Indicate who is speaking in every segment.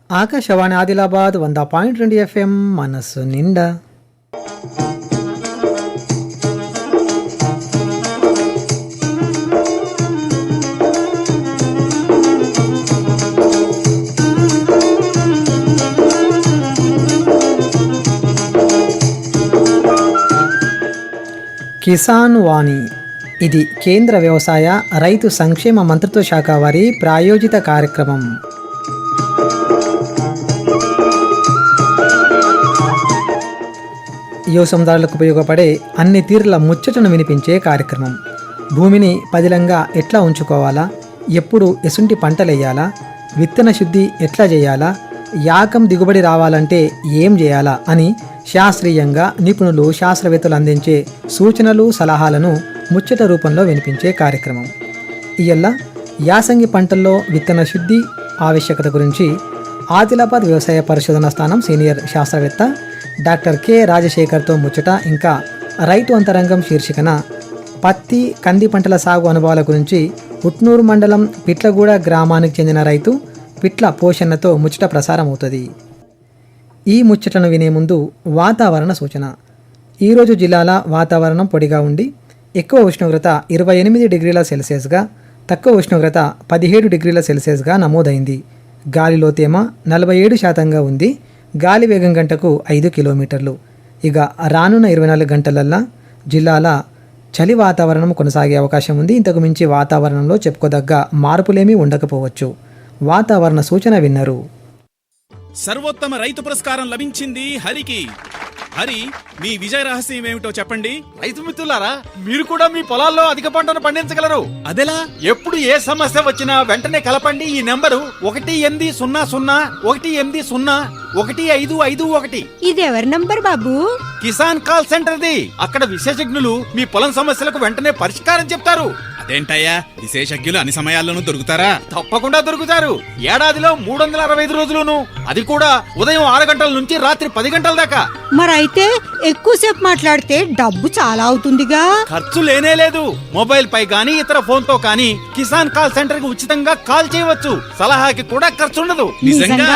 Speaker 1: Akashvani Adilabad 100.2 FM మనసు నిండా. కిసాన్ వాణి ఇది కేంద్ర వ్యవసాయ రైతు సంక్షేమ మంత్రిత్వ శాఖ వారి ప్రాయోజిత కార్యక్రమం. వ్యవసాయదారులకు ఉపయోగపడే అన్ని తీరుల ముచ్చటను వినిపించే కార్యక్రమం. భూమిని పదిలంగా ఎట్లా ఉంచుకోవాలా, ఎప్పుడు ఎసుంటి పంటలేయాలా, విత్తన శుద్ధి ఎట్లా చేయాలా, యాకం దిగుబడి రావాలంటే ఏం చేయాలా అని శాస్త్రీయంగా నిపుణులు శాస్త్రవేత్తలు అందించే సూచనలు సలహాలను ముచ్చట రూపంలో వినిపించే కార్యక్రమం. ఇయ్యల్ల యాసంగి పంటల్లో విత్తన శుద్ధి ఆవశ్యకత గురించి ఆదిలాబాద్ వ్యవసాయ పరిశోధనా స్థానం సీనియర్ శాస్త్రవేత్త డాక్టర్ కె రాజశేఖర్తో ముచ్చట, ఇంకా రైతు అంతరంగం శీర్షికన పత్తి కంది పంటల సాగు అనుభవాల గురించి ఉట్నూరు మండలం పిట్లగూడ గ్రామానికి చెందిన రైతు పిట్ల పోషణతో ముచ్చట ప్రసారం అవుతుంది. ఈ ముచ్చటను వినే ముందు వాతావరణ సూచన. ఈరోజు జిల్లాల వాతావరణం పొడిగా ఉండి ఎక్కువ ఉష్ణోగ్రత 28 డిగ్రీల సెల్సియస్గా, తక్కువ ఉష్ణోగ్రత 17 డిగ్రీల సెల్సియస్గా నమోదైంది. గాలిలో తేమ 47% ఉంది. గాలి వేగం గంటకు 5 కిలోమీటర్లు. ఇక రానున్న 24 గంటలల్లా జిల్లాల చలి వాతావరణం కొనసాగే అవకాశం ఉంది. ఇంతకు మించి వాతావరణంలో చెప్పుకోదగ్గ మార్పులేమీ ఉండకపోవచ్చు. వాతావరణ సూచన విన్నారు.
Speaker 2: సర్వోత్తమ రైతు పురస్కారం లభించింది హరికి. హరి, మీ విజయ రహస్యం ఏమిటో చెప్పండి.
Speaker 3: రైతు మిత్రులారా, మీరు కూడా మీ పొలాల్లో అధిక పంటను పండించగలరు.
Speaker 2: అదెలా?
Speaker 3: ఎప్పుడు ఏ సమస్య వచ్చినా వెంటనే కలపండి ఈ నెంబరు 1800
Speaker 4: ఇది ఎవరి number Babu?
Speaker 3: Kisan call centre the. అక్కడ విశేషజ్ఞులు మీ పొలం సమస్యలకు వెంటనే పరిష్కారం చెప్తారు.
Speaker 2: అదేంటయ్యా, విశేషజ్ఞులు అన్ని సమయాల్లోనూ దొరుకుతారా?
Speaker 3: తప్పకుండా దొరుకుతారు. ఏడాదిలో 365 రోజులును, అది కూడా ఉదయం 6 గంటల నుంచి రాత్రి 10 గంటల దాకా.
Speaker 4: మరైతే ఎక్కువసేపు మాట్లాడితే డబ్బు చాలా అవుతుందిగా.
Speaker 3: ఖర్చు లేనే లేదు. మొబైల్ పై గానీ ఇతర ఫోన్ తో కానీ కిసాన్ కాల్ సెంటర్ కి ఉచితంగా కాల్ చేయవచ్చు. సలహాకి కూడా ఖర్చు ఉండదు.
Speaker 4: నిజంగా?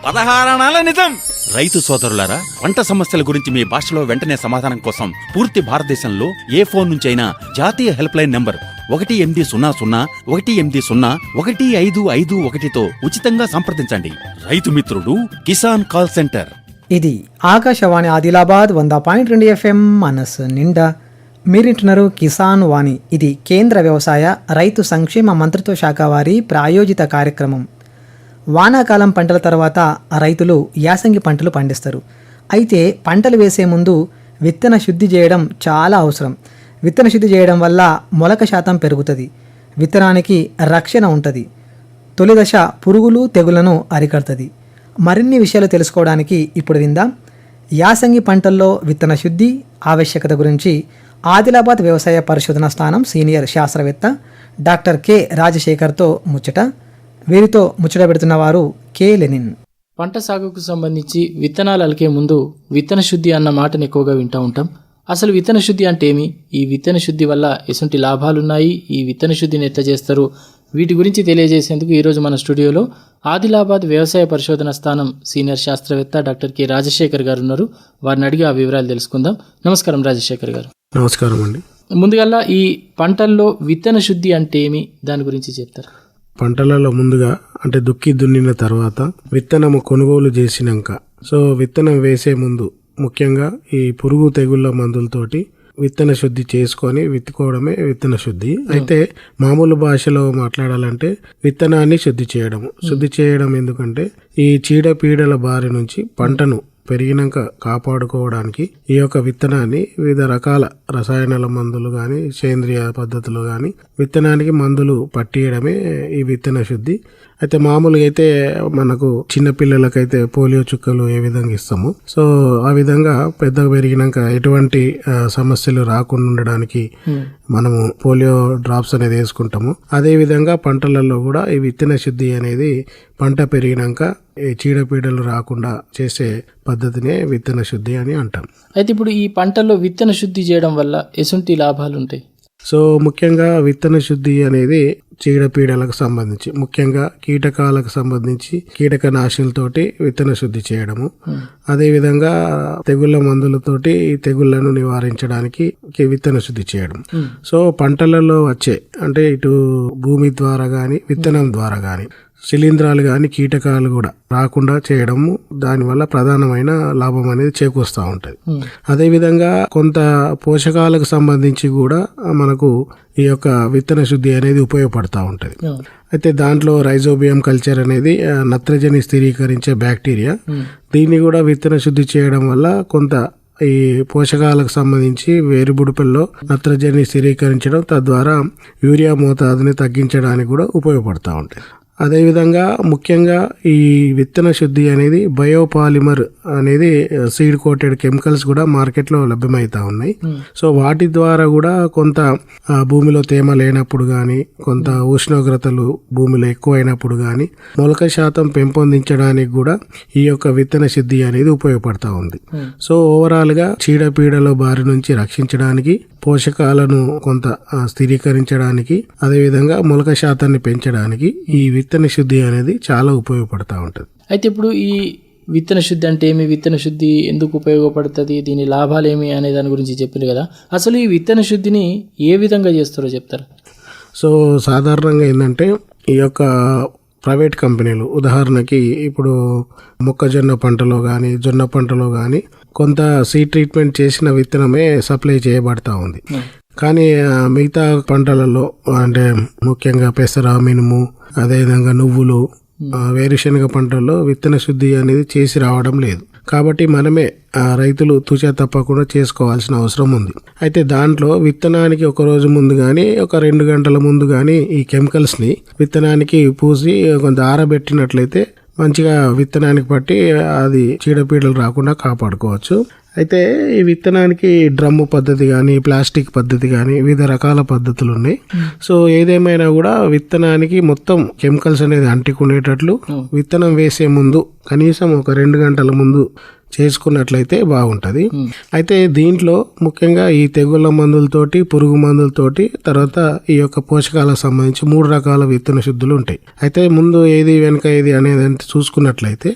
Speaker 3: 16 అణాల నిజం. రైతు సోదరులారా, పంట సమస్యల గురించి మీ భాషలో వెంటనే సమాధానం కోసం పూర్తి భారతదేశంలో ఏ ఫోన్ నుంచైనా జాతీయ హెల్ప్ లైన్ నంబర్ 1800-180-1551తో ఉచితంగా సంప్రదించండి. రైతు మిత్రుడు కిసాన్ కాల్ సెంటర్.
Speaker 1: ఇది ఆకాశవాణి ఆదిలాబాద్ 100.2 FM మనసు నిండా. మీరింటున్నారు కిసాన్ వాణి. ఇది కేంద్ర వ్యవసాయ రైతు సంక్షేమ మంత్రిత్వ శాఖ వారి ప్రాయోజిత కార్యక్రమం. వానాకాలం పంటల తర్వాత రైతులు యాసంగి పంటలు పండిస్తారు. అయితే పంటలు వేసే ముందు విత్తన శుద్ధి చేయడం చాలా అవసరం. విత్తన శుద్ధి చేయడం వల్ల మొలక శాతం పెరుగుతుంది, విత్తనానికి రక్షణ ఉంటుంది, తొలి దశ పురుగులు తెగులను అరికడుతుంది. మరిన్ని విషయాలు తెలుసుకోవడానికి ఇప్పుడు విందాం. యాసంగి పంటల్లో విత్తన శుద్ధి ఆవశ్యకత గురించి ఆదిలాబాద్ వ్యవసాయ పరిశోధనా స్థానం సీనియర్ శాస్త్రవేత్త డాక్టర్ కె రాజశేఖర్తో ముచ్చట. వీరితో ముచ్చట పెడుతున్న వారు కె లెనిన్.
Speaker 5: పంట సాగుకు సంబంధించి విత్తనాలు అలికే ముందు విత్తన శుద్ధి అన్న మాటను ఎక్కువగా వింటూ ఉంటాం. అసలు విత్తన శుద్ధి అంటే ఏమి, ఈ విత్తన శుద్ధి వల్ల ఎటువంటి లాభాలున్నాయి, ఈ విత్తన శుద్ధిని ఎట్లా చేస్తారు, వీటి గురించి తెలియజేసేందుకు ఈరోజు మన స్టూడియోలో ఆదిలాబాద్ వ్యవసాయ పరిశోధన స్థానం సీనియర్ శాస్త్రవేత్త డాక్టర్ కె రాజశేఖర్ గారు ఉన్నారు. వారిని అడిగి ఆ వివరాలు తెలుసుకుందాం. నమస్కారం రాజశేఖర్ గారు.
Speaker 6: నమస్కారం అండి.
Speaker 5: ముందుగా ఈ పంటల్లో విత్తన శుద్ధి అంటే ఏమి, దాని గురించి చెప్తారు?
Speaker 6: పంటలలో ముందుగా అంటే దుక్కి దున్నిన తర్వాత విత్తనము కొనుగోలు చేసినాక, విత్తనం వేసే ముందు ముఖ్యంగా ఈ పురుగు తెగుళ్ళ మందులతోటి విత్తన శుద్ధి చేసుకొని విత్తుకోవడమే విత్తన శుద్ధి. అయితే మామూలు భాషలో మాట్లాడాలంటే విత్తనాన్ని శుద్ధి చేయడం ఎందుకంటే ఈ చీడపీడల బారి నుంచి పంటను పెరిగినాక కాపాడుకోవడానికి ఈ యొక్క విత్తనాన్ని వివిధ రకాల రసాయనాల మందులు కానీ సేంద్రియ పద్ధతులు కానీ విత్తనానికి మందులు పట్టియడమే ఈ విత్తన శుద్ధి. అయితే మామూలుగా అయితే మనకు చిన్న పిల్లలకైతే పోలియో చుక్కలు ఏ విధంగా ఇస్తాము, ఆ విధంగా పెద్దగా పెరిగినాక ఎటువంటి సమస్యలు రాకుండా ఉండడానికి మనము పోలియో డ్రాప్స్ అనేది వేసుకుంటాము. అదే విధంగా పంటలలో కూడా ఈ విత్తన శుద్ధి అనేది పంట పెరిగినాక చీడపీడలు రాకుండా చేసే పద్ధతినే విత్తన శుద్ధి అని అంటాం.
Speaker 5: అయితే ఇప్పుడు ఈ పంటల్లో విత్తన శుద్ధి చేయడం వల్ల ఎటువంటి లాభాలు ఉంటాయి?
Speaker 6: సో ముఖ్యంగా విత్తన శుద్ధి అనేది చీడపీడలకు సంబంధించి, ముఖ్యంగా కీటకాలకు సంబంధించి కీటకనాశులతోటి విత్తన శుద్ధి చేయడము, అదేవిధంగా తెగుళ్ళ మందులతోటి ఈ తెగుళ్లను నివారించడానికి విత్తన శుద్ధి చేయడం. సో పంటలలో వచ్చే అంటే ఇటు భూమి ద్వారా గాని విత్తనం ద్వారా గాని శిలీంధ్రాలు కానీ కీటకాలు కూడా రాకుండా చేయడము దానివల్ల ప్రధానమైన లాభం అనేది చేకూరుస్తూ ఉంటుంది. అదేవిధంగా కొంత పోషకాలకు సంబంధించి కూడా మనకు ఈ యొక్క విత్తన శుద్ధి అనేది ఉపయోగపడతా ఉంటుంది. అయితే దాంట్లో రైజోబియం కల్చర్ అనేది నత్రజని స్థిరీకరించే బ్యాక్టీరియా, దీన్ని కూడా విత్తన శుద్ధి చేయడం వల్ల కొంత ఈ పోషకాలకు సంబంధించి వేరుబుడుపుల్లో నత్రజని స్థిరీకరించడం, తద్వారా యూరియా మోతాదుని తగ్గించడానికి కూడా ఉపయోగపడతా ఉంటాయి. అదేవిధంగా ముఖ్యంగా ఈ విత్తన శుద్ధి అనేది బయోపాలిమర్ అనేది సీడ్ కోటెడ్ కెమికల్స్ కూడా మార్కెట్లో లభ్యమవుతా ఉన్నాయి. సో వాటి ద్వారా కూడా కొంత భూమిలో తేమ లేనప్పుడు కానీ, కొంత ఉష్ణోగ్రతలు భూమిలో ఎక్కువైనప్పుడు కానీ మొలక శాతం పెంపొందించడానికి కూడా ఈ యొక్క విత్తన శుద్ధి అనేది ఉపయోగపడతా ఉంది. సో ఓవరాల్ గా చీడపీడల బారి నుంచి రక్షించడానికి, పోషకాలను కొంత స్థిరీకరించడానికి, అదేవిధంగా మొలక శాతాన్ని పెంచడానికి ఈ విత్తన శుద్ధి అనేది చాలా ఉపయోగపడతా ఉంటుంది.
Speaker 5: అయితే ఇప్పుడు ఈ విత్తన శుద్ధి అంటే ఏమి, విత్తన శుద్ధి ఎందుకు ఉపయోగపడుతుంది, దీని లాభాలు ఏమి అనే దాని గురించి చెప్పారు కదా. అసలు ఈ విత్తన శుద్ధిని ఏ విధంగా చేస్తారో చెప్తారా?
Speaker 6: సో సాధారణంగా ఏంటంటే ఈ యొక్క ప్రైవేట్ కంపెనీలు, ఉదాహరణకి ఇప్పుడు మొక్కజొన్న పంటలో కానీ జొన్న పంటలో కానీ కొంత సీడ్ ట్రీట్మెంట్ చేసిన విత్తనమే సప్లై చేయబడతా ఉంది. కానీ మిగతా పంటలలో అంటే ముఖ్యంగా పెసర, మినుము, అదేవిధంగా నువ్వులు, వేరుశనగ పంటల్లో విత్తన శుద్ధి అనేది చేసి రావడం లేదు. కాబట్టి మనమే రైతులు తుచా తప్పకుండా చేసుకోవాల్సిన అవసరం ఉంది. అయితే దాంట్లో విత్తనానికి ఒక రోజు ముందు కానీ, ఒక 2 గంటల ముందు కానీ ఈ కెమికల్స్ని విత్తనానికి పూసి కొంత ఆరబెట్టినట్లయితే మంచిగా విత్తనానికి పట్టి అది చీడపీడలు రాకుండా కాపాడుకోవచ్చు. అయితే ఈ విత్తనానికి డ్రమ్ము పద్ధతి కానీ, ప్లాస్టిక్ పద్ధతి కానీ వివిధ రకాల పద్ధతులు ఉన్నాయి. సో ఏదేమైనా కూడా విత్తనానికి మొత్తం కెమికల్స్ అనేది అంటుకునేటట్లు విత్తనం వేసే ముందు కనీసం ఒక 2 గంటల ముందు చేసుకున్నట్లయితే బాగుంటది. అయితే దీంట్లో ముఖ్యంగా ఈ తెగుళ్ళ మందులతోటి, పురుగు మందులతోటి, తర్వాత ఈ యొక్క పోషకాలకు సంబంధించి 3 రకాల విత్తన శుద్ధులు ఉంటాయి. అయితే ముందు ఏది వెనక ఏది అనేది చూసుకున్నట్లయితే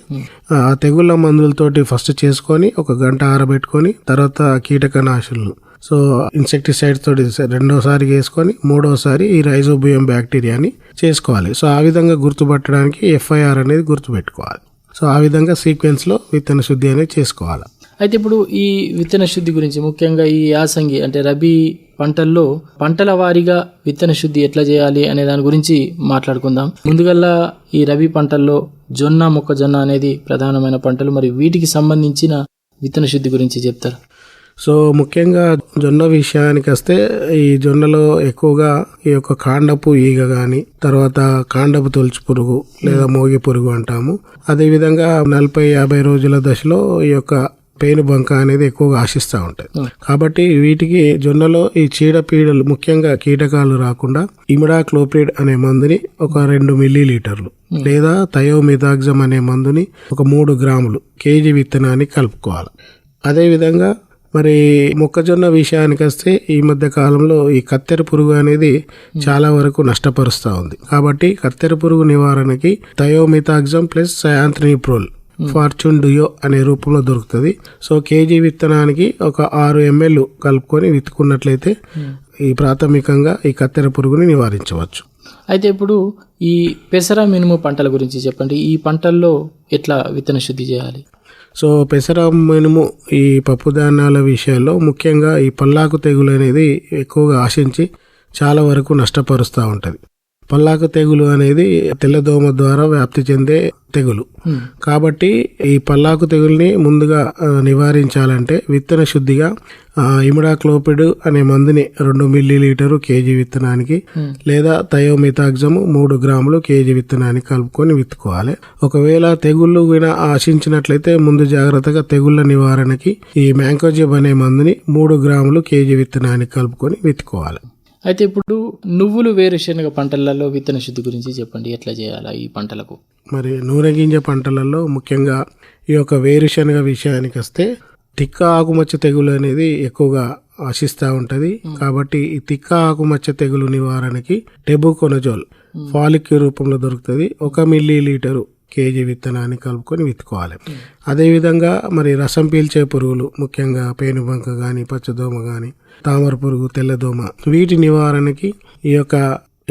Speaker 6: ఆ తెగుళ్ళ మందులతోటి ఫస్ట్ చేసుకొని 1 గంట ఆరబెట్టుకొని, తర్వాత కీటకనాశులు సో ఇన్సెక్టిసైడ్స్ తోటి రెండోసారి వేసుకొని, మూడోసారి ఈ రైజోబియం బ్యాక్టీరియాని చేసుకోవాలి. సో ఆ విధంగా గుర్తుపట్టడానికి FIR అనేది గుర్తుపెట్టుకోవాలి. సో ఆ విధంగా సీక్వెన్స్ లో విత్తన శుద్ధి అనేది చేసుకోవాలి.
Speaker 5: అయితే ఇప్పుడు ఈ విత్తన శుద్ధి గురించి ముఖ్యంగా ఈ యాసంగి అంటే రబీ పంటల్లో పంటల వారీగా విత్తన శుద్ధి ఎట్లా చేయాలి అనే దాని గురించి మాట్లాడుకుందాం. ముందుగల్లా ఈ రబీ పంటల్లో జొన్న, మొక్కజొన్న అనేది ప్రధానమైన పంటలు. మరి వీటికి సంబంధించిన విత్తన శుద్ధి గురించి చెప్తారు?
Speaker 6: సో ముఖ్యంగా జొన్న విషయానికి వస్తే ఈ జొన్నలో ఎక్కువగా ఈ యొక్క కాండపు ఈగ గాని, తర్వాత కాండపు తొలుచు పురుగు లేదా మోగి పురుగు అంటాము. అదేవిధంగా 40-50 రోజుల దశలో ఈ యొక్క పేను బంక అనేది ఎక్కువగా ఆశిస్తూ ఉంటాయి. కాబట్టి వీటికి జొన్నలో ఈ చీడపీడలు ముఖ్యంగా కీటకాలు రాకుండా ఇమిడాక్లోప్రిడ్ అనే మందుని ఒక 2 మిల్లీలీటర్లు లేదా థయోమిథాక్సమ్ అనే మందుని ఒక 3 గ్రాములు కేజీ విత్తనానికి కలుపుకోవాలి. అదేవిధంగా మరి మొక్కజొన్న విషయానికి వస్తే ఈ మధ్య కాలంలో ఈ కత్తెర పురుగు అనేది చాలా వరకు నష్టపరుస్తూ ఉంది. కాబట్టి కత్తెర పురుగు నివారణకి థయోమిథాక్సమ్ ప్లస్ సయాంథ్రినిప్రోల్ ఫార్చ్యూన్ డుయో అనే రూపంలో దొరుకుతుంది. సో కేజీ విత్తనానికి ఒక 6 ml కలుపుకొని విత్తుకున్నట్లయితే ఈ ప్రాథమికంగా ఈ కత్తెర పురుగుని నివారించవచ్చు.
Speaker 5: అయితే ఇప్పుడు ఈ పెసర, మినుము పంటల గురించి చెప్పండి. ఈ పంటల్లో ఎట్లా విత్తన శుద్ధి చేయాలి?
Speaker 6: సో పెసర, మినుము ఈ పప్పు ధాన్యాల విషయాల్లో ముఖ్యంగా ఈ పల్లాకు తెగులు అనేది ఎక్కువగా ఆశించి చాలా వరకు నష్టపరుస్తూ ఉంటుంది. పల్లాకు తెగులు అనేది తెల్లదోమ ద్వారా వ్యాప్తి చెందే తెగులు. కాబట్టి ఈ పల్లాకు తెగుల్ని ముందుగా నివారించాలంటే విత్తన శుద్ధిగా ఇమిడాక్లోపిడ్ అనే మందుని 2 మిల్లీలీటరు కేజీ విత్తనానికి లేదా థయోమిథాక్సమ్ 3 గ్రాములు కేజీ విత్తనానికి కలుపుకొని విత్తుకోవాలి. ఒకవేళ తెగుళ్ళు ఆశించినట్లయితే ముందు జాగ్రత్తగా తెగుళ్ళ నివారణకి ఈ మ్యాంకోజెబ్ అనే మందుని 3 గ్రాములు కేజీ విత్తనానికి కలుపుకొని విత్తుకోవాలి.
Speaker 5: అయితే ఇప్పుడు నువ్వులు, వేరుశనగ పంటలలో విత్తన శుద్ధి గురించి చెప్పండి. ఎట్లా చేయాలా ఈ పంటలకు?
Speaker 6: మరి నూనె గింజ పంటలలో ముఖ్యంగా ఈ యొక్క వేరుశనగ విషయానికి వస్తే తిక్క ఆకుమచ్చ తెగులు అనేది ఎక్కువగా ఆశిస్తూ ఉంటది. కాబట్టి ఈ తిక్క ఆకుమచ్చ తెగులు నివారణకి టెబుకొనజోల్ ఫాలిక్ రూపంలో దొరుకుతుంది. 1 మిల్లీలీటరు కేజీ విత్తనాన్ని కలుపుకొని విత్తుకోవాలి. అదేవిధంగా మరి రసం పీల్చే పురుగులు, ముఖ్యంగా పేనుబంక కానీ, పచ్చదోమ కానీ, తామర పురుగు, తెల్లదోమ, వీటి నివారణకి ఈ యొక్క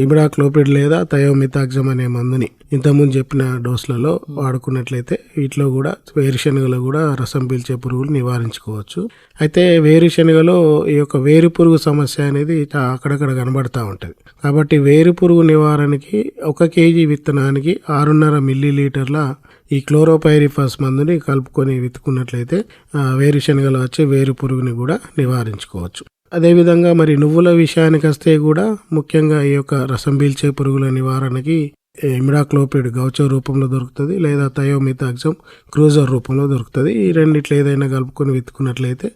Speaker 6: ఇమిడాక్లోపిడ్ లేదా థయోమిథాక్సమ్ అనే మందుని ఇంతకుముందు చెప్పిన డోసులలో వాడుకున్నట్లయితే వీటిలో కూడా వేరుశనగలో కూడా రసం పీల్చే పురుగులు నివారించుకోవచ్చు. అయితే వేరుశనగలో ఈ యొక్క వేరు పురుగు సమస్య అనేది అక్కడక్కడ కనబడతా ఉంటుంది. కాబట్టి వేరు పురుగు నివారణకి 1 కేజీ విత్తనానికి 6.5 మిల్లీలీటర్ల ఈ క్లోరోపైరిఫాస్ మందుని కలుపుకొని విత్తుకున్నట్లయితే వేరుశనగలో వచ్చే వేరు పురుగుని కూడా నివారించుకోవచ్చు. అదేవిధంగా మరి నువ్వుల విషయానికి వస్తే కూడా ముఖ్యంగా ఈ యొక్క రసం పీల్చే పురుగుల నివారణకి ఇమిడాక్లోపిడ్ గౌచో రూపంలో దొరుకుతుంది, లేదా థయోమిథాక్సమ్ క్రూజర్ రూపంలో దొరుకుతుంది. ఈ రెండిట్లో ఏదైనా కలుపుకొని విత్తుకున్నట్లయితే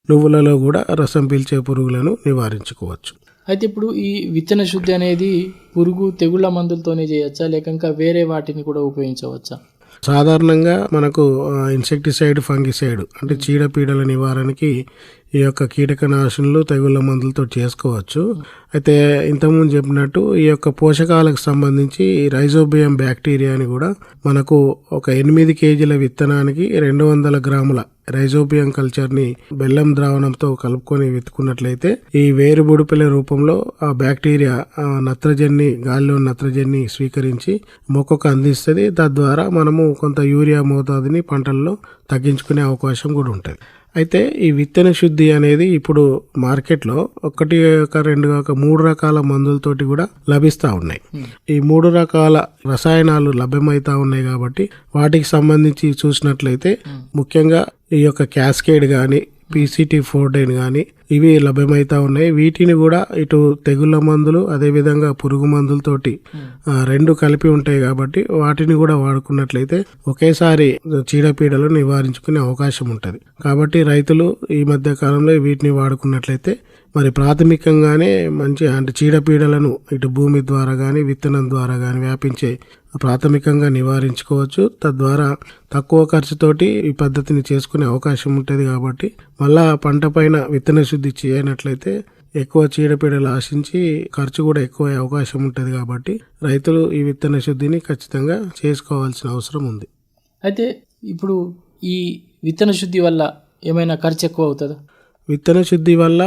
Speaker 6: నువ్వులలో కూడా రసం పీల్చే పురుగులను నివారించుకోవచ్చు.
Speaker 5: అయితే ఇప్పుడు ఈ విత్తన శుద్ధి అనేది పురుగు తెగుళ్ళ మందులతోనే చేయొచ్చా, లేక ఇంకా వేరే వాటిని కూడా ఉపయోగించవచ్చా?
Speaker 6: సాధారణంగా మనకు ఇన్సెక్టిసైడ్, ఫంగిసైడ్ అంటే చీడపీడల నివారణకి ఈ యొక్క కీటకనాశనులు, తెగుళ్ళ మందులతో చేసుకోవచ్చు. అయితే ఇంతకుముందు చెప్పినట్టు ఈ యొక్క పోషకాలకు సంబంధించి రైజోబియం బ్యాక్టీరియాని కూడా మనకు ఒక 8 కేజీల విత్తనానికి 200 గ్రాముల రైజోబియం కల్చర్ని బెల్లం ద్రావణంతో కలుపుకొని విత్తుకున్నట్లయితే ఈ వేరు బుడిపెల రూపంలో ఆ బ్యాక్టీరియా నత్రజని, గాలిలో నత్రజని స్వీకరించి మొక్కకు అందిస్తుంది. తద్వారా మనము కొంత యూరియా మోతాదుని పంటల్లో తగ్గించుకునే అవకాశం కూడా ఉంటుంది. అయితే ఈ విత్తన శుద్ధి అనేది ఇప్పుడు మార్కెట్లో 1, 2, 3 రకాల మందులతోటి కూడా లభిస్తూ ఉన్నాయి. ఈ 3 రకాల రసాయనాలు లభ్యమవుతా ఉన్నాయి. కాబట్టి వాటికి సంబంధించి చూసినట్లయితే ముఖ్యంగా ఈ యొక్క క్యాస్కేడ్ కానీ, PCT-14 కానీ ఇవి లభ్యమవుతా ఉన్నాయి. వీటిని కూడా ఇటు తెగుళ్ళ మందులు, అదేవిధంగా పురుగు మందులతోటి 2 కలిపి ఉంటాయి. కాబట్టి వాటిని కూడా వాడుకున్నట్లయితే ఒకేసారి చీడపీడలు నివారించుకునే అవకాశం ఉంటుంది. కాబట్టి రైతులు ఈ మధ్య కాలంలో వీటిని వాడుకున్నట్లయితే మరి ప్రాథమికంగానే మంచి అంటే చీడపీడలను ఇటు భూమి ద్వారా కానీ, విత్తనం ద్వారా కానీ వ్యాపించే ప్రాథమికంగా నివారించుకోవచ్చు. తద్వారా తక్కువ ఖర్చుతోటి ఈ పద్ధతిని చేసుకునే అవకాశం ఉంటుంది. కాబట్టి మళ్ళా పంట పైన విత్తన శుద్ధి చేయనట్లయితే ఎక్కువ చీడపీడలు ఆశించి ఖర్చు కూడా ఎక్కువ అవకాశం ఉంటుంది. కాబట్టి రైతులు ఈ విత్తన శుద్ధిని ఖచ్చితంగా చేసుకోవాల్సిన అవసరం ఉంది.
Speaker 5: అయితే ఇప్పుడు ఈ విత్తన శుద్ధి వల్ల ఏమైనా ఖర్చు ఎక్కువ అవుతుందా?
Speaker 6: విత్తన శుద్ధి వల్ల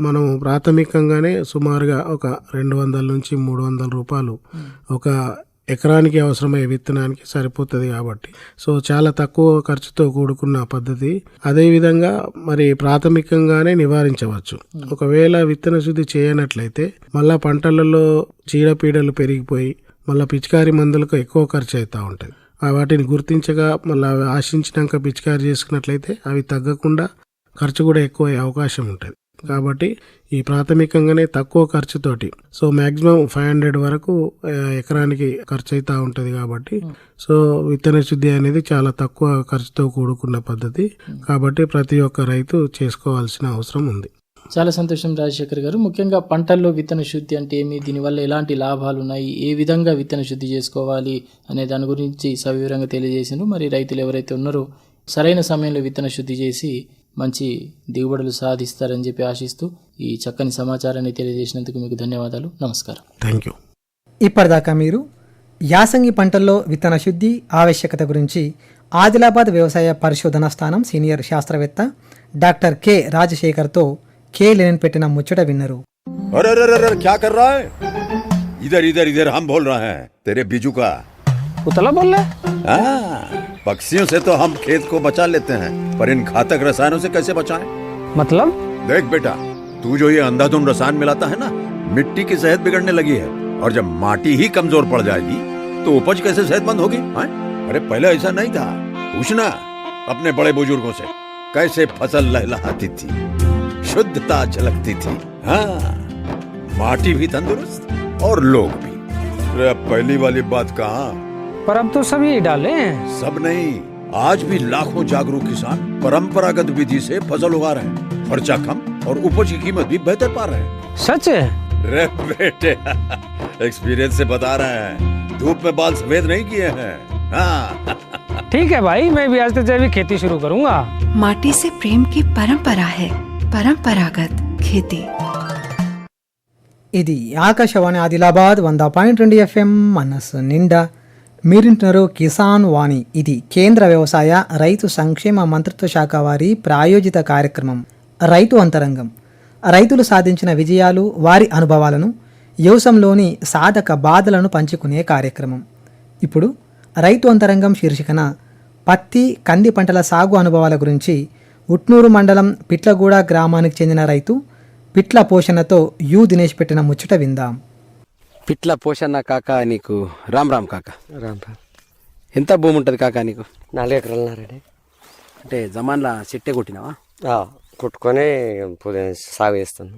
Speaker 6: మనం ప్రాథమికంగానే సుమారుగా ఒక 200 నుంచి 300 రూపాయలు ఒక ఎకరానికి అవసరమయ్యే విత్తనానికి సరిపోతుంది. కాబట్టి సో చాలా తక్కువ ఖర్చుతో కూడుకున్న పద్ధతి. అదేవిధంగా మరి ప్రాథమికంగానే నివారించవచ్చు. ఒకవేళ విత్తన శుద్ధి చేయనట్లయితే మళ్ళా పంటలలో చీడపీడలు పెరిగిపోయి మళ్ళీ పిచికారి మందులకు ఎక్కువ ఖర్చు అవుతూ ఉంటుంది. వాటిని గుర్తించగా మళ్ళీ ఆశించినాక పిచికారి చేసుకున్నట్లయితే అవి తగ్గకుండా ఖర్చు కూడా ఎక్కువ అయ్యే అవకాశం ఉంటుంది. కాబట్టి ఈ ప్రాథమికంగానే తక్కువ ఖర్చుతోటి సో మ్యాక్సిమం 500 వరకు ఎకరానికి ఖర్చు అవుతూ ఉంటుంది. కాబట్టి సో విత్తన శుద్ధి అనేది చాలా తక్కువ ఖర్చుతో కూడుకున్న పద్ధతి. కాబట్టి ప్రతి ఒక్క రైతు చేసుకోవాల్సిన అవసరం ఉంది.
Speaker 5: చాలా సంతోషం రాజశేఖర్ గారు. ముఖ్యంగా పంటల్లో విత్తన శుద్ధి అంటే ఏమి, దీనివల్ల ఎలాంటి లాభాలు ఉన్నాయి, ఏ విధంగా విత్తన శుద్ధి చేసుకోవాలి అనే దాని గురించి సవివరంగా తెలియజేసిండ్రు. మరి రైతులు ఎవరైతే ఉన్నారో సరైన సమయంలో విత్తన శుద్ధి చేసి మంచి దిగుబడులు సాధిస్తారని చెప్పి ఆశిస్తూ ఈ చక్కని సమాచారాన్ని తెలియజేసినందుకు మీకు ధన్యవాదాలు. నమస్కారం.
Speaker 6: Thank you.
Speaker 1: ఇప్పటిదాకా మీరు యాసంగి పంటల్లో విత్తన శుద్ధి ఆవశ్యకత గురించి ఆదిలాబాద్ వ్యవసాయ పరిశోధనా స్థానం సీనియర్ శాస్త్రవేత్త డాక్టర్ కె రాజశేఖర్తో కే లెనిన్ పెట్టిన ముచ్చట విన్నారు.
Speaker 7: अरे क्या कर रहा है? इधर इधर इधर हम बोल रहे हैं तेरे बीजू का
Speaker 8: उतला बोल रहा है?
Speaker 7: पक्षियों से तो हम खेत को बचा लेते हैं, पर इन घातक रसायनों से कैसे बचाएं?
Speaker 8: मतलब
Speaker 7: देख बेटा, तू जो ये अंधाधुंध रसायन मिलाता है ना, मिट्टी की सेहत बिगड़ने लगी है। और जब माटी ही कमजोर पड़ जाएगी तो उपज कैसे सेहतमंद होगी? अरे पहले ऐसा नहीं था। पूछना अपने बड़े बुजुर्गों से, कैसे फसल लहलहाती थी, शुद्धता झलकती थी। हाँ, माटी भी तंदुरुस्त और लोग भी। अरे पहली वाली बात कहाँ,
Speaker 8: पर अब तो सभी डाले हैं।
Speaker 7: सब नहीं, आज भी लाखों जागरूक किसान परंपरागत विधि से फसल उगा रहे हैं। खर्चा कम और उपज की कीमत भी बेहतर पा रहे हैं।
Speaker 8: सच है?
Speaker 7: रे बेटे, एक्सपीरियंस से बता रहे हैं, धूप में बाल सफेद नहीं किए हैं। हाँ।
Speaker 8: ठीक है भाई, मैं भी आज से जैविक खेती शुरू करूंगा।
Speaker 9: माटी से प्रेम की परंपरा है, परंपरागत खेती।
Speaker 1: ఇది ఆకాశవాణి ఆదిలాబాద్ 100.2 FM మనస్సు నిండా. మీరింటున్నారు కిసాన్ వాణి. ఇది కేంద్ర వ్యవసాయ రైతు సంక్షేమ మంత్రిత్వ శాఖ వారి ప్రాయోజిత కార్యక్రమం రైతు అంతరంగం. రైతులు సాధించిన విజయాలు, వారి అనుభవాలను, వ్యవసాయంలోని సాధక బాధలను పంచుకునే కార్యక్రమం. ఇప్పుడు రైతు అంతరంగం శీర్షికన పత్తి, కంది పంటల సాగు అనుభవాల గురించి ఉట్నూరు మండలం పిట్లగూడ గ్రామానికి చెందిన రైతు పిట్ల పోషణతో దినేష్ పెట్టిన ముచ్చట విందాం.
Speaker 10: పిట్ల పోషణ కాక నీకు రామ్ రామ్ కాక.
Speaker 11: రామ్ రామ్.
Speaker 10: ఎంత భూమి ఉంటుంది కాక నీకు?
Speaker 11: 4 ఎకరాలున్నారండి.
Speaker 10: అంటే జమాన్లా చెట్టే కొట్టినావా?
Speaker 11: కుట్టుకొని సాగు చేస్తాను.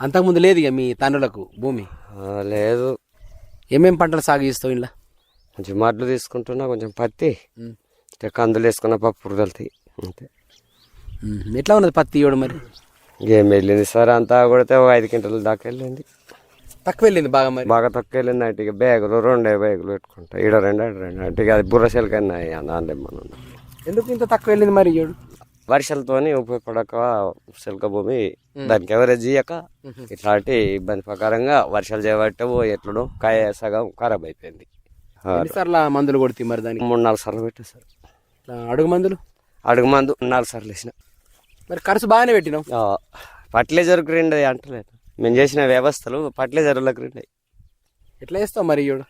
Speaker 10: అంతకుముందు లేదు ఇక మీ తండ్రులకు భూమి?
Speaker 11: లేదు.
Speaker 10: ఏమేం పంటలు సాగు చేస్తావు ఇలా?
Speaker 11: కొంచెం మడ్లు తీసుకుంటున్నా, కొంచెం పత్తి, కందులు వేసుకున్న పప్పు వెళ్తాయి అంతే.
Speaker 10: ఎట్లా ఉన్నది పత్తి ఇవ్వడం మరి?
Speaker 11: ఏం వెళ్ళింది సార్, అంతా కొడితే 5 క్వింటాల దాకా వెళ్ళింది.
Speaker 10: తక్కువ వెళ్ళింది బాగా మరి?
Speaker 11: బాగా తక్కువ వెళ్ళింది. అంటే ఇక బ్యాగులు 2 బ్యాగులు పెట్టుకుంటా, 2 అంటే ఇక అది బుర్ర సెలకన్నా దాని మనం.
Speaker 10: ఎందుకు ఇంత తక్కువ వెళ్ళింది మరి ఇవ్వడు?
Speaker 11: వర్షాలతోని ఉపయోగపడక సెలక భూమి, దానికి ఎవరేజ్ చేయక ఇట్లాంటి ఇబ్బంది ప్రకారంగా వర్షాలు చేయబట్టవు, ఎట్లనో కాయ సగం ఖరాబ్ అయిపోయింది.
Speaker 10: ఎన్నిసార్లు మందులు కొడితే మరి దానికి?
Speaker 11: 3-4 సార్లు పెట్టా సార్.
Speaker 10: అడుగు మందులు?
Speaker 11: అడుగు మందు 4 సార్లు వేసిన.
Speaker 10: మరి ఖర్చు బాగానే పెట్టినావు.
Speaker 11: ఫర్టిలైజర్కి 2 అంటలేదు, మేము చేసిన వ్యవస్థలు ఫర్టిలైజర్లకు 2.
Speaker 10: ఎట్లా వేస్తావు మరి ఇవ్వడు?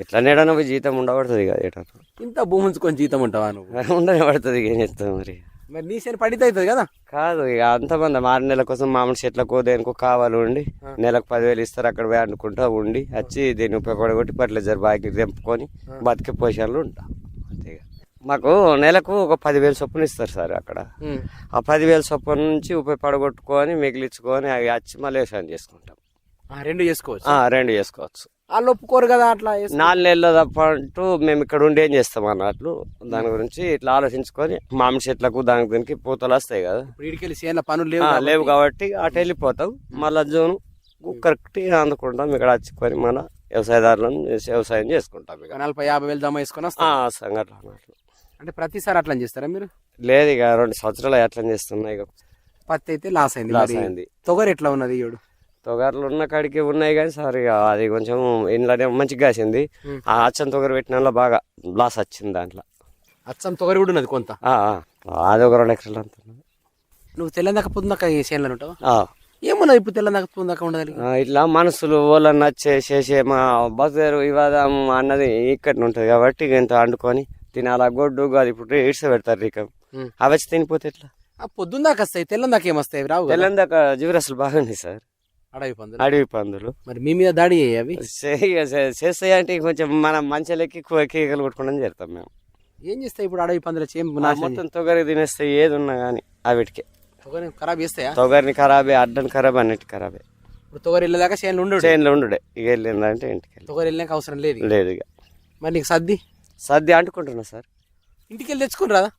Speaker 11: ఎట్లా నేడనో జీతం ఉండబడుతుంది కదా. ఏటా
Speaker 10: ఇంత భూమి ఉంచుకొని జీతం ఉంటావా నువ్వు?
Speaker 11: ఉండనే పడుతుంది, ఏం చేస్తావు మరి.
Speaker 10: మరి నీ సేను పడితే అవుతుంది కదా.
Speaker 11: కాదు ఇక అంతమంది 6 నెలల కోసం మామూలు చెట్లకు దేనికో కావాలి ఉండి, నెలకు 10,000 ఇస్తారు, అక్కడ పోయి అనుకుంటా ఉండి వచ్చి దీన్ని ఉపయోగపడగొట్టి ఫర్టిలైజర్ బాగా తెంపుకొని బతికే పొజిషన్లు ఉంటా అంతేగా. మాకు నెలకు ఒక 10,000 చొప్పున ఇస్తారు సార్ అక్కడ. ఆ 10,000 చొప్పున నుంచి ఉపయోగపడగొట్టుకొని మిగిలించుకొని అవి వచ్చి మళ్ళీ వ్యవసాయం చేసుకుంటాం.
Speaker 10: 2 చేసుకోవచ్చు.
Speaker 11: 2 చేసుకోవచ్చు.
Speaker 10: వాళ్ళు ఒప్పుకోరు కదా అట్లా.
Speaker 11: 4 నెలలు తప్పంటూ మేము ఇక్కడ ఉండి ఏం చేస్తాం అన్నట్లు దాని గురించి ఇట్లా ఆలోచించుకొని మామిడి చెట్లకు దానికి పూతలు వస్తాయి కదా.
Speaker 10: ఇడికెళ్ళి చేయాల పనులు
Speaker 11: లేవు కాబట్టి అటు వెళ్ళిపోతాం. మళ్ళీ జూన్ కరెక్ట్ అందుకుంటాం, ఇక్కడ వచ్చుకొని మన వ్యవసాయదారులను వ్యవసాయం చేసుకుంటాం.
Speaker 10: 40-50 వేలు జమ వేసుకొని
Speaker 11: సంఘటన అన్నట్లు.
Speaker 10: అంటే ప్రతిసారి అట్లా చేస్తారా మీరు?
Speaker 11: లేదు, ఇక 2 సంవత్సరాలు అట్లా చేస్తున్నాయి. ఇక
Speaker 10: పత్తి అయితే లాస్ అయింది. తొగరు ఎట్లా ఉన్నది ఇవ్వడు?
Speaker 11: తొగర్లు ఉన్న కాడికి ఉన్నాయి కానీ సార్ ఇక అది కొంచెం ఇంట్లోనే మంచిగా కాసింది. ఆ అచ్చం తొగరు పెట్టిన బాగా లాస్ వచ్చింది దాంట్లో.
Speaker 10: అచ్చం తొగరు కూడా ఉన్నది కొంత.
Speaker 11: అది ఒక 2 ఎకరాలు అంత.
Speaker 10: నువ్వు తెల్లందాక పొద్దున్నాక చేనులో ఉంటావా? ఏమన్నా ఇప్పుడు తెల్లందాక పొద్దున్నాక ఉండదు.
Speaker 11: ఇట్లా మనసులు వాళ్ళని నచ్చే చేసే మా బతురు వివాదం అన్నది ఇక్కడ ఉంటుంది కాబట్టి ఇంత వండుకొని తినాల గొడ్డు అది ఇప్పుడు ఇడ్స పెడతారు రీకం, అవి వచ్చి తినిపోతే ఎట్లా?
Speaker 10: పొద్దున్నాక వస్తాయి, తెల్లందాక ఏమొస్తాయి? రావు.
Speaker 11: తెల్లందాక జీవరాశులు బాగున్నాయి సార్, అడవి పందులు.
Speaker 10: మరి మీ మీద దాడి అవి
Speaker 11: చేస్తాయి అంటే కొంచెం మనం మంచిలకి కీగలు కొట్టుకోవడం చేస్తాం మేము.
Speaker 10: ఏం చేస్తాయి ఇప్పుడు అడవి పందులు?
Speaker 11: మొత్తం తొగరి తినేస్తాయి, ఏది ఉన్నా కానీ అవిటికే
Speaker 10: ఖరాబ్ చేస్తాయా?
Speaker 11: తొగరిని ఖరాబే, అడ్డని ఖరాబ్, అన్నిటి ఖరాబే.
Speaker 10: ఇప్పుడు తొగరి వెళ్ళేదాకా చేనులో
Speaker 11: ఉండుడే. ఇక వెళ్ళిందంటే ఇంటికి
Speaker 10: తొగరి వెళ్ళినాక అవసరం లేదు
Speaker 11: ఇక.
Speaker 10: మరి నీకు సద్ది
Speaker 11: అంటుకుంటున్నా సార్.
Speaker 10: ఇంటికి వెళ్ళి తెచ్చుకుని రాదా?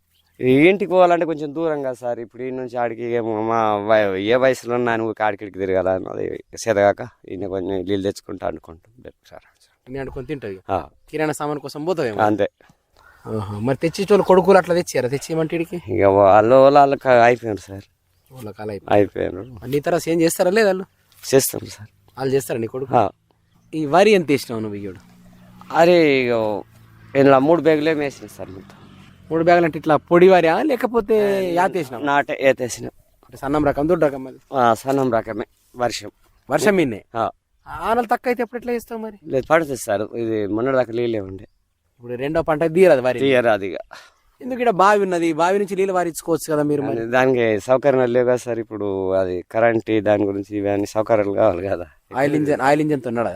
Speaker 11: ఇంటికి పోవాలంటే కొంచెం దూరం కదా సార్. ఇప్పుడు ఈ నుంచి ఆడికి మా ఏ వయసులో ఉన్నా నువ్వు ఆడికిడికి తిరగాల అన్నది సెదగాక ఈయన కొంచెం నీళ్ళు తెచ్చుకుంటా అనుకుంటాం సార్.
Speaker 10: నేను అనుకుని తింటావు, కిరాణా సామాన్ కోసం పోతావు
Speaker 11: అంతే.
Speaker 10: మరి తెచ్చేటోళ్ళు కొడుకులు అట్లా తెచ్చారా? తెచ్చేయమంటే
Speaker 11: ఇక వాళ్ళకి అయిపోయారు సార్, అయిపోయారు.
Speaker 10: నీ తర్వాత ఏం చేస్తారా? లేదు వాళ్ళు
Speaker 11: చేస్తాం సార్.
Speaker 10: వాళ్ళు చేస్తారా నీ కొడుకు? ఈ వరి ఎంత వేసినావు నువ్వు ఇయ్యడు?
Speaker 11: అరే ఇలా 3 బ్యాగులు ఏమి వేసినా సార్. మొత్తం
Speaker 10: 3 బ్యాగులు అంటే ఇట్లా పొడి వారియా లేకపోతే యాతేసినావు?
Speaker 11: నాటే ఏతేసిన.
Speaker 10: సన్నం రకం, దొడ్డు రకం? అది
Speaker 11: సన్నం రకమే. వర్షం
Speaker 10: మీనే ఆనలు తక్కువ అయితే ఎప్పుడు ఎట్లా చేస్తావు మరి?
Speaker 11: లేదు, పడుతుంది సార్. ఇది మొన్న దాకా నీళ్ళే ఉండే.
Speaker 10: ఇప్పుడు 2వ పంట తీయరాదు వరి?
Speaker 11: తీయరాదు ఇక.
Speaker 10: ఎందుకు? ఇక్కడ బావి ఉన్నది, బావి నుంచి నీళ్ళు వారించుకోవచ్చు కదా మీరు.
Speaker 11: దానికి సౌకర్యాలు లేవు కదా సార్. ఇప్పుడు అది కరెంట్, దాని గురించి ఇవన్నీ సౌకర్యాలు కావాలి కదా.
Speaker 10: ఆయిల్ ఇంజన్ తో ఉన్నాడా?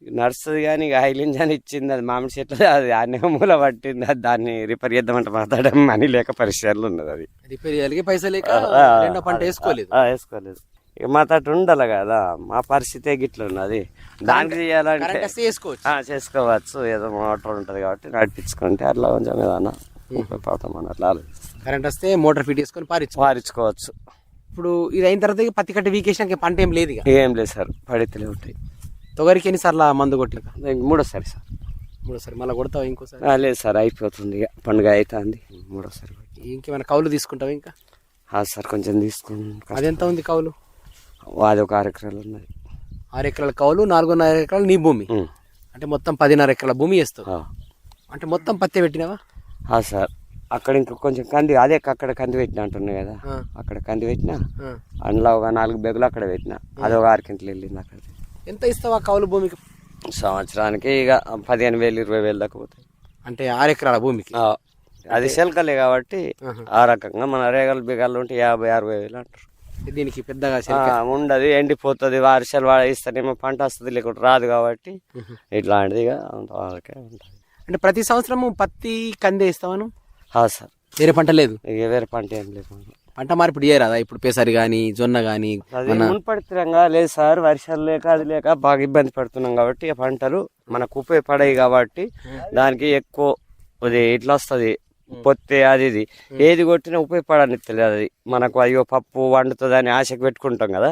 Speaker 11: నడుస్తుంది కానీ ఇక ఆయిల్ ఇంజన్ ఇచ్చింది, అది మామిడి చెట్లు, అది అన్ని మూల పట్టింది. అది దాన్ని రిపేర్ చేద్దామంటే మాట్లాడడం మనీ లేక పరిస్థితులు ఉన్నది. అది
Speaker 10: రిపేర్ చేయాలి, పైసలు లేక 2వ పంట వేసుకోలేదు.
Speaker 11: ఇక మా తోట ఉండాలి కదా, మా పరిస్థితి గిట్ల ఉన్నది. దానికి చేయాలంటే చేసుకోవచ్చు. ఏదో మోటార్ ఉంటుంది కాబట్టి నడిపించుకుంటే అట్లా కొంచెం ఏదన్నా ఉపయోగపడతాం అని అట్లా ఆలోచిస్తాం.
Speaker 10: కరెంట్ వస్తే మోటార్ ఫిట్ చేసుకొని
Speaker 11: పారించుకోవచ్చు.
Speaker 10: ఇప్పుడు ఇది అయిన తర్వాత పత్తి కట్టి వీకేసినాక పంట ఏం లేదు?
Speaker 11: ఏం లేదు సార్, పడితేనే ఉంటాయి.
Speaker 10: తొగరికి ఎన్నిసార్లు మందు కొట్టి?
Speaker 11: 3వ సారి సార్.
Speaker 10: 3వ సారి మళ్ళీ కొడతావు ఇంకోసారి?
Speaker 11: లేదు సార్, అయిపోతుంది ఇక, పండుగ అవుతుంది. 3వ సారి.
Speaker 10: ఇంకేమైనా కౌలు తీసుకుంటావు ఇంకా?
Speaker 11: సార్ కొంచెం తీసుకుంటాం.
Speaker 10: అది ఎంత ఉంది కౌలు?
Speaker 11: అది ఒక 6 ఎకరాలు ఉన్నది.
Speaker 10: 6 ఎకరాల కౌలు, 4.5 ఎకరాలు నీ భూమి.
Speaker 11: ఉమ్.
Speaker 10: అంటే మొత్తం 10.5 ఎకరాల భూమి వేస్తావు.
Speaker 11: ఆ.
Speaker 10: అంటే మొత్తం పత్తి పెట్టినావా?
Speaker 11: సార్ అక్కడ ఇంకా కొంచెం కంది, అదే అక్కడ కంది పెట్టిన అంటున్నాయి కదా,
Speaker 10: ఆ.
Speaker 11: అక్కడ కంది పెట్టినా,
Speaker 10: ఆ.
Speaker 11: అందులో ఒక 4 బెగులు అక్కడ పెట్టినా, అది ఒక 6 క్వింటలు వెళ్ళింది అక్కడ.
Speaker 10: ఎంత ఇస్తావా కౌలు భూమికి?
Speaker 11: సంవత్సరానికి ఇక 15,000 20,000 దాకా పోతాయి.
Speaker 10: అంటే 6 ఎకరాల భూమికి.
Speaker 11: అది శెల్కలే కాబట్టి
Speaker 10: ఆహా.
Speaker 11: ఆ రకంగా మన రేగలు బిగాలు ఉంటే 50,000-60,000 అంటారు.
Speaker 10: దీనికి పెద్దగా
Speaker 11: ఉండదు, ఎండిపోతుంది, వర్షాలు ఇస్తేనేమో పంట వస్తుంది, లేకుంటే రాదు కాబట్టి ఇట్లాంటిది అంతవరకే ఉంటుంది.
Speaker 10: అంటే ప్రతి సంవత్సరము పత్తి కందే ఇస్తావాను?
Speaker 11: సార్
Speaker 10: వేరే పంట లేదు?
Speaker 11: ఇక వేరే పంట ఏం లేదు.
Speaker 10: పంట మార్పిడి చేయరాదా? ఇప్పుడు పెసరి కానీ జొన్న కానీ?
Speaker 11: అది మున్పడితరంగా లేదు సార్, వర్షాలు లేక అది లేక బాగా ఇబ్బంది పడుతున్నాం కాబట్టి ఆ పంటలు మనకు ఉపయోగపడాయి కాబట్టి దానికి ఎక్కువ అది ఇట్లా వస్తుంది పొత్తే అది ఇది ఏది కొట్టినా ఉపయోగపడని తెలియదు. అది మనకు అయ్యో పప్పు వండుతుంది అని ఆశకు పెట్టుకుంటాం కదా,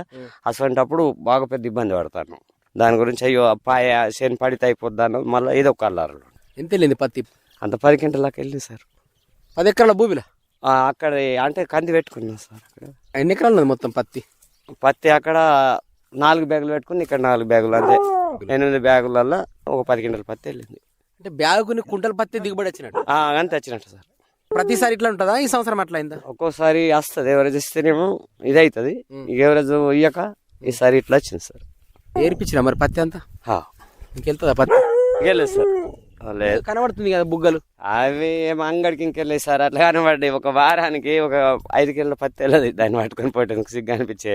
Speaker 11: అసలు బాగా పెద్ద ఇబ్బంది పడతాను. దాని గురించి అయ్యో పాయ శని పడితే అయిపోద్దాను, మళ్ళీ ఏదో ఒక అల్లారు.
Speaker 10: ఎంత వెళ్ళింది పత్తి?
Speaker 11: అంత 10 క్వింటల్లాకి వెళ్ళింది సార్.
Speaker 10: 10 ఎకరాల భూమిలో
Speaker 11: అక్కడ అంటే కంది పెట్టుకున్నాం సార్. అక్కడ
Speaker 10: ఎన్ని ఎకరాలు ఉన్నది మొత్తం పత్తి?
Speaker 11: పత్తి అక్కడ 4 బ్యాగులు పెట్టుకుని, ఇక్కడ 4 బ్యాగులు, అంతే 8 బ్యాగులలో ఒక 10 క్వింటల్ పత్తి వెళ్ళింది.
Speaker 10: అంటే బ్యాగుని కుంటల పత్తి దిగుబడి వచ్చినట్టు?
Speaker 11: అంతే వచ్చినట్టు సార్.
Speaker 10: ప్రతిసారి ఇట్లా ఉంటుందా? ఈ సంవత్సరం అట్లా అయిందా?
Speaker 11: ఒక్కోసారి వస్తుంది, ఎవరేజ్ ఇస్తేనేమో ఇది అవుతుంది, ఎవరేజ్ ఇయ్యక ఈసారి ఇట్లా వచ్చింది సార్.
Speaker 10: ఏర్పించిన మరి పత్తి అంతా ఇంకెళ్తుందా పత్తి?
Speaker 11: వెళ్ళలేదు సార్, లేదు.
Speaker 10: కనబడుతుంది కదా బుగ్గలు,
Speaker 11: అవి ఏమో అంగడికి ఇంకెళ్ళలేదు సార్, అట్లా కనబడ్డాయి. ఒక వారానికి ఒక 5 కిలోల పత్తి వెళ్ళదు, దాన్ని పట్టుకొని పోయడానికి సిగ్గు అనిపించే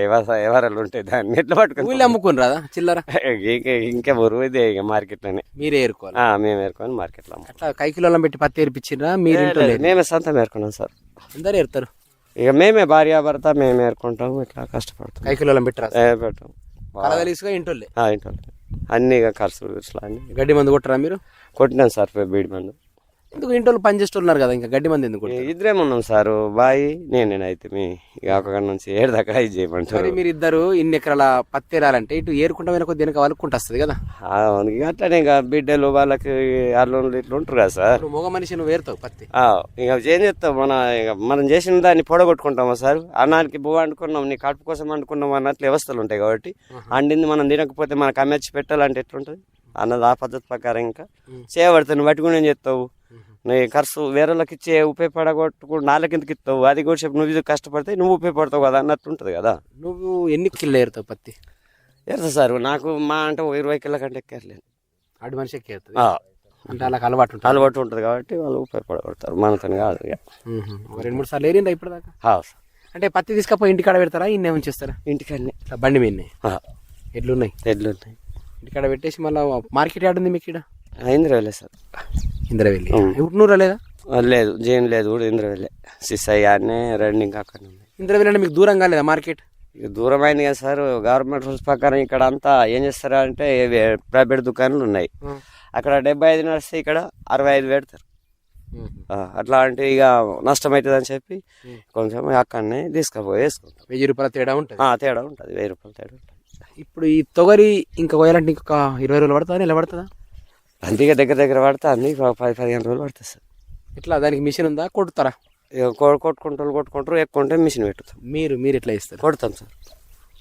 Speaker 11: ఎవరాలు ఉంటాయి, దాన్ని ఎట్లా పట్టుకొని
Speaker 10: ఊళ్ళో అమ్ముకుని రాదా చిల్లర?
Speaker 11: ఇంకా బరువు ఇదే ఇక మార్కెట్లోనే
Speaker 10: మీరే ఏరుకోవాలి?
Speaker 11: మేము ఏరుకొని మార్కెట్లో
Speaker 10: అట్లా కైకిలో పెట్టి పత్తి ఏర్పించిరా మీరు?
Speaker 11: మేమే సొంతం ఏరుకున్నాం సార్.
Speaker 10: అందరు ఏరుతారు?
Speaker 11: ఇక మేమే భార్యాభర్త మేము ఏరుకుంటాం, ఇట్లా కష్టపడతాం.
Speaker 10: కైకిలో పెట్టరా?
Speaker 11: పెట్టాం
Speaker 10: కలగలిసుగా ఇంటోళ్ళే
Speaker 11: ఇంట్లో అన్ని ఖర్చులు అన్ని.
Speaker 10: గడ్డి మందు కొట్టరా మీరు?
Speaker 11: కొట్టినాం సార్ బీడి మందు.
Speaker 10: ఎందుకు ఇంటోళ్ళు పని చేస్తున్నారు కదా, ఇంకా గడ్డి మంది ఎందుకు?
Speaker 11: ఇద్దరేమున్నాం సార్, బాయి నేనైతే మీ ఇక అక్కడ నుంచి 7 దాకా ఇది చేయమంటారు.
Speaker 10: మీరు ఇద్దరు ఇన్ని ఎకరాల పత్తి ఏరాలంటే ఇటు ఏరుకుంటా వెనక దీనికి వాళ్ళకుంటూ వస్తుంది కదా.
Speaker 11: అట్లనే ఇక బిడ్డలు వాళ్ళకి అల్లుళ్ళు ఇట్లా ఉంటారు కదా సార్.
Speaker 10: మగ మనిషి నువ్వు ఏరుతావు పత్తి?
Speaker 11: ఇక ఏం చేస్తావు, మనం చేసిన దాన్ని పొడగొట్టుకుంటామా సార్. అన్నానికి బువ్వ వండుకున్నాం, నీ కడుపు కోసం వండుకున్నాం అన్నట్లు వ్యవస్థలు ఉంటాయి కాబట్టి అండింది మనం తినకపోతే మనకు అమ్మచ్చి పెట్టాలంటే ఎట్లుంటుంది అన్నది ఆ పద్ధతి ప్రకారం. ఇంకా చేయబడతావు, నువ్వు పట్టుకుని ఏం చేస్తావు, నీ ఖర్చు వేరేళ్ళకి ఇచ్చే ఉపయోగపడగొట్టుకుని నాలుగు కిందకి ఇస్తావు, అది కూడా చెప్పు నువ్వు ఇది కష్టపడితే నువ్వు ఉపయోగపడతావు కదా అన్నట్టు ఉంటుంది కదా.
Speaker 10: నువ్వు ఎన్ని కిలో ఏరుతావు పత్తి?
Speaker 11: ఏరుతా సార్, నాకు మా అంటే 20 కిలో కంటే ఎక్కర్లేదు.
Speaker 10: ఆడి మనిషి ఎక్కేస్తుంది అంటే అలా అలవాటు
Speaker 11: ఉంటుంది కాబట్టి వాళ్ళు ఉపయోగపడగొడతారు, మనతో కాదు.
Speaker 10: 2-3 సార్లు ఏరిందా ఇప్పటిదాకా? అంటే పత్తి తీసుకపోయి ఇంటికాడ పెడతారా, ఇన్నే ఉంచేస్తారా?
Speaker 11: ఇంటికాడనే
Speaker 10: బండి మీద ఎడ్లున్నాయి?
Speaker 11: ఎడ్లున్నాయి.
Speaker 10: ఇంటికాడ పెట్టేసి మళ్ళీ మార్కెట్ యాడ్ ఉంది మీకు ఇక్కడ?
Speaker 11: ఇంద్రవెల్లే సార్.
Speaker 10: ఇంద్రవెల్లి ఉట్నూరా లేదా?
Speaker 11: లేదు, జైన్ లేదు కూడా ఇంద్రవెల్లే. సిస్ఐనే రన్నింగ్ అక్కడ ఉంది.
Speaker 10: ఇంద్రవెల్లి అంటే మీకు దూరం కాలేదా మార్కెట్?
Speaker 11: ఇక దూరం అయింది కదా సార్, గవర్నమెంట్ రూల్స్ ప్రకారం ఇక్కడ అంతా ఏం చేస్తారా అంటే ప్రైవేట్ దుకాణాలు ఉన్నాయి, అక్కడ 75 నడిస్తే ఇక్కడ 65 పెడతారు. అట్లాంటి ఇక నష్టం అవుతుంది అని చెప్పి కొంచెం అక్కడనే తీసుకుపోయి వేసుకుంటాం.
Speaker 10: 1000 రూపాయల తేడా ఉంటుంది?
Speaker 11: తేడా ఉంటుంది, 1000 రూపాయల తేడా ఉంటుంది.
Speaker 10: ఇప్పుడు ఈ తొగరి ఇంకా కోయాలంటే ఇంకొక 20 రోజులు పడుతుందా, నెల పడుతుందా?
Speaker 11: అంతే దగ్గర పడుతుంది, 10-15 రోజులు పడుతుంది సార్.
Speaker 10: ఇట్లా దానికి మిషన్ ఉందా, కొట్టుతారా?
Speaker 11: కొట్టుకుంటారు, ఎక్కువ ఉంటే మిషన్ పెట్టుతాం.
Speaker 10: మీరు ఎట్లా ఇస్తారు?
Speaker 11: కొడతాం సార్.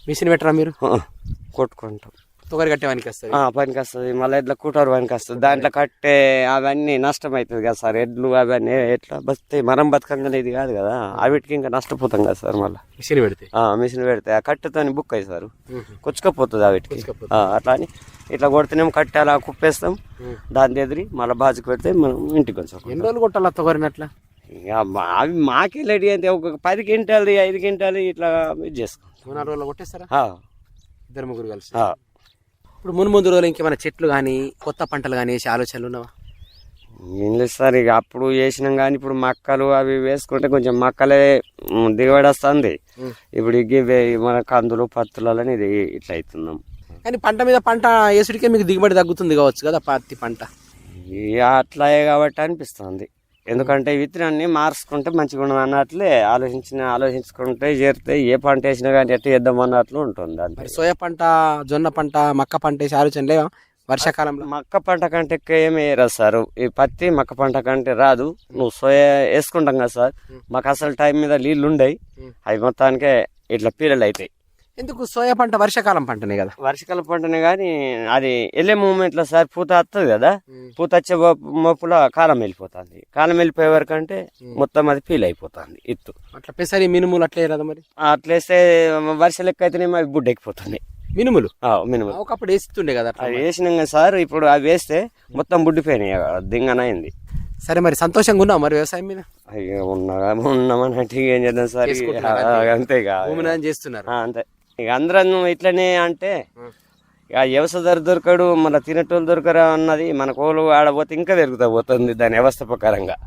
Speaker 10: మిషన్ పెట్టరా మీరు?
Speaker 11: కొట్టుకుంటాం.
Speaker 10: తొగరి కట్టే వానికి వస్తుంది?
Speaker 11: పనికి వస్తుంది, మళ్ళీ ఎట్లా కూటారు వానికి వస్తుంది, దాంట్లో కట్టే అవన్నీ నష్టం అవుతుంది కదా సార్. ఎడ్లు అవన్నీ ఎట్లా బతుకుతాయి, మనం బతకంగానే ఇది కాదు కదా, అవిటికి ఇంకా నష్టపోతాం కదా సార్. మళ్ళీ మిషన్ పెడితే ఆ కట్టెతో బుక్ అయ్యి సార్, కుచ్చుకపోతుంది అవిటికి. అట్లా అని ఇట్లా కొడితేనేమో కట్టె అలా కుప్పేస్తాం, దాని ఎదిరి మళ్ళీ బాజుకు పెడితే మనం ఇంటికి వచ్చాం.
Speaker 10: ఎన్ని రోజులు కొట్టాలా తొగరిని అట్లా?
Speaker 11: ఇక అవి మాకే రెడీ అయితే ఒక 10 క్వింటాలు 5 క్వింటాలు ఇట్లా ఇది చేసుకోం.
Speaker 10: 4 రోజుల్లో కొట్టేస్తారా? 2-3 కలిసి. ఇప్పుడు ముందు రోజులు ఇంకేమైనా చెట్లు కానీ కొత్త పంటలు కానీ వేసే ఆలోచనలు ఉన్నావా?
Speaker 11: ఏం లేదు సార్, ఇక అప్పుడు వేసినాం కానీ ఇప్పుడు మక్కలు అవి వేసుకుంటే కొంచెం మక్కలే దిగుబడి వస్తుంది. ఇప్పుడు ఇవి మన కందులు పత్తులని ఇది ఇట్లా అవుతున్నాం.
Speaker 10: కానీ పంట మీద పంట వేసుడికే మీకు దిగుబడి తగ్గుతుంది కావచ్చు కదా పత్తి పంట?
Speaker 11: ఇక అట్లాగే కాబట్టి అనిపిస్తుంది, ఎందుకంటే విత్తనాన్ని మార్చుకుంటే మంచిగా ఉండదు అన్నట్లే ఆలోచించుకుంటే చేరితే ఏ పంట వేసినా కానీ ఎట్లా చేద్దాం అన్నట్లు ఉంటుంది. అంతే.
Speaker 10: సోయా పంట, జొన్న పంట, మక్క పంట వేసే ఆలోచన లేవా వర్షాకాలంలో?
Speaker 11: మక్క పంట కంటే ఎక్కువ ఏమి రాదు సార్, ఈ పత్తి మక్క పంట కంటే రాదు. నువ్వు సోయా వేసుకుంటాం కదా సార్, మాకు అసలు టైం మీద నీళ్ళు ఉండయి, అవి మొత్తానికే ఇట్లా పీలలు అవుతాయి.
Speaker 10: ఎందుకు సోయా పంట వర్షాకాలం పంటనే కదా.
Speaker 11: వర్షకాల పంటనే కానీ అది వెళ్ళే మూమెంట్ లో సార్ పూత వస్తుంది కదా, పూత వచ్చే మొప్పుల కాలం వెళ్ళిపోతుంది. కాలం వెళ్ళిపోయే వరకు అంటే మొత్తం అది ఫీల్ అయిపోతుంది ఇత్తు.
Speaker 10: అట్లా పెసరి మినుములు అట్లే కదా మరి.
Speaker 11: అట్లేస్తే వర్ష లెక్క అయితేనే అవి బుడ్డ ఎక్కిపోతుంది
Speaker 10: మినుములు
Speaker 11: మినిమం.
Speaker 10: ఒకప్పుడు వేస్తుండే కదా అట్లా.
Speaker 11: అది వేసినాం కదా సార్, ఇప్పుడు అవి వేస్తే మొత్తం బుడ్డిపోయినాయి, దింగనైంది.
Speaker 10: సరే మరి సంతోషంగా ఉన్నావు మరి వ్యవసాయం మీద?
Speaker 11: అయ్యో ఉన్నామన్నట్టు ఏం చేద్దాం సార్, అంతేగా
Speaker 10: భూమినాన్ని చేస్తున్నారు
Speaker 11: అంతే. ఇక అందరం ఇట్లనే అంటే ఇక వ్యవసాయదారు దొరకడు, మన తినేటోళ్ళు దొరకరు అన్నది మన కోళ్ళు ఆడపోతే ఇంకా పెరుగుతా పోతుంది దాని వ్యవస్థ ప్రకారంగా.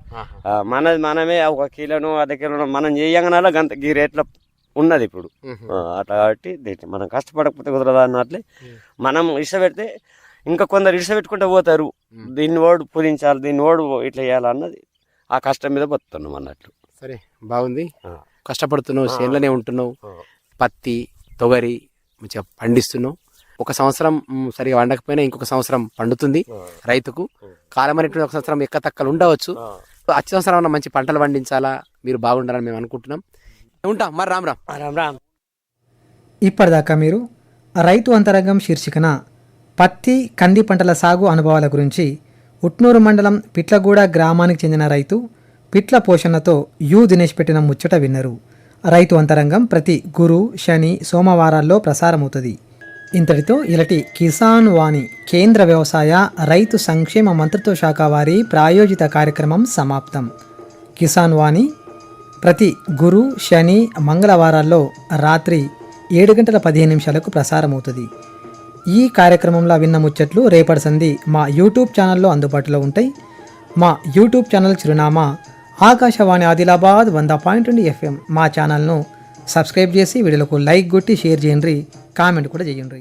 Speaker 11: మనమే ఒక కిలోను అర్ధ కిలోను మనం చేయంగానే గంత ఈ రేట్లో ఉన్నది ఇప్పుడు. అట్లా కాబట్టి దీన్ని మనం కష్టపడకపోతే కుదరదా అన్నట్లే మనం ఇష్టపెడితే ఇంకా కొందరు ఇష్టపెట్టుకుంటూ పోతారు. దీన్ని ఓడు పూజించాలి, దీన్ని ఓడు ఇట్లా చేయాలన్నది ఆ కష్టం మీద బతున్నాం అన్నట్లు.
Speaker 10: సరే బాగుంది, కష్టపడుతున్నావు, చేనులోనే ఉంటున్నావు, పత్తి తొగరి మంచిగా పండిస్తున్నావు. ఒక సంవత్సరం సరిగా వండకపోయినా ఇంకొక సంవత్సరం పండుతుంది రైతుకు. కాలం అనేటువంటి ఒక సంవత్సరం ఎక్క తక్కలు ఉండవచ్చు. వచ్చే సంవత్సరం మంచి పంటలు పండించాలా, మీరు బాగుండాలని మేము అనుకుంటున్నాం. ఉంటాం మరి. రామ్ రామ్.
Speaker 11: రామ్ రామ్.
Speaker 1: ఇప్పటిదాకా మీరు రైతు అంతరంగం శీర్షికన పత్తి కంది పంటల సాగు అనుభవాల గురించి ఉట్నూరు మండలం పిట్లగూడ గ్రామానికి చెందిన రైతు పిట్ల పోషణతో దినేష్ పెట్టిన ముచ్చట విన్నరు. రైతు అంతరంగం ప్రతి గురు, శని, సోమవారాల్లో ప్రసారమవుతుంది. ఇంతటితో ఇలాంటి కిసాన్ వాణి కేంద్ర వ్యవసాయ రైతు సంక్షేమ మంత్రిత్వ శాఖ వారి ప్రాయోజిత కార్యక్రమం సమాప్తం. కిసాన్ వాణి ప్రతి గురు, శని, మంగళవారాల్లో రాత్రి 7:15 ప్రసారమవుతుంది. ఈ కార్యక్రమంలో విన్న ముచ్చట్లు రేపటి సంధి మా యూట్యూబ్ ఛానల్లో అందుబాటులో ఉంటాయి. మా యూట్యూబ్ ఛానల్ చిరునామా ఆకాశవాణి ఆదిలాబాద్ 100.2 FM. మా ఛానల్ను సబ్స్క్రైబ్ చేసి వీడియోలకు లైక్ కొట్టి షేర్ చేయండి, కామెంట్ కూడా చేయండి.